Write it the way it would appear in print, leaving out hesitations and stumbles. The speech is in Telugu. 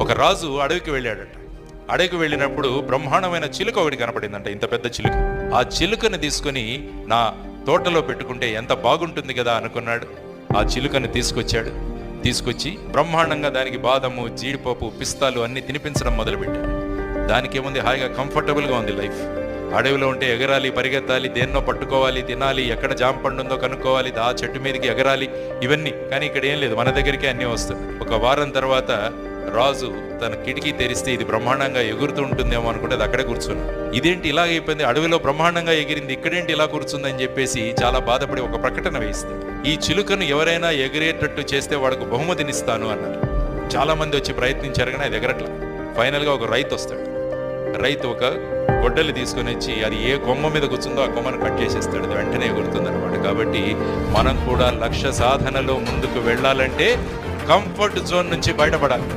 ఒక రాజు అడవికి వెళ్ళాడట. అడవికి వెళ్ళినప్పుడు బ్రహ్మాండమైన చిలుక ఒకటి కనపడిందంట, ఇంత పెద్ద చిలుక. ఆ చిలుకని తీసుకుని నా తోటలో పెట్టుకుంటే ఎంత బాగుంటుంది కదా అనుకున్నాడు. ఆ చిలుకని తీసుకొచ్చి బ్రహ్మాండంగా దానికి బాదము, జీడిపప్పు, పిస్తాలు అన్ని తినిపించడం మొదలుపెట్టాడు. దానికి ఏముంది, హాయిగా కంఫర్టబుల్గా ఉంది లైఫ్. అడవిలో ఉంటే ఎగరాలి, పరిగెత్తాలి, దేన్నో పట్టుకోవాలి, తినాలి, ఎక్కడ జామ పండు ఉందో కనుక్కోవాలి, ఆ చెట్టు మీదకి ఎగరాలి, ఇవన్నీ. కానీ ఇక్కడ ఏం లేదు, మన దగ్గరికి అన్నీ వస్తాయి. ఒక వారం తర్వాత రాజు తన కిటికీ తెరిస్తే ఇది బ్రహ్మాండంగా ఎగురుతూ ఉంటుందేమో అనుకుంటే అది అక్కడే కూర్చున్నాడు. ఇదేంటి ఇలాగైపోయింది, అడవిలో బ్రహ్మాండంగా ఎగిరింది, ఇక్కడేంటి ఇలా కూర్చుందని చెప్పేసి చాలా బాధపడి ఒక ప్రకటన వేయిస్తాడు. ఈ చిలుకను ఎవరైనా ఎగిరేటట్టు చేస్తే వాడికి బహుమతినిస్తాను అన్నారు. చాలా మంది వచ్చి ప్రయత్నించారు కానీ అది ఎగరట్లా. ఫైనల్గా ఒక రైతు వస్తాడు. రైతు ఒక గొడ్డలి తీసుకొని వచ్చి అది ఏ కొమ్మ మీద కూర్చుందో ఆ కొమ్మను కట్ చేసేస్తాడు. అది వెంటనే ఎగురుతుంది అనమాట. కాబట్టి మనం కూడా లక్ష్య సాధనలో ముందుకు వెళ్ళాలంటే కంఫర్ట్ జోన్ నుంచి బయటపడాలి.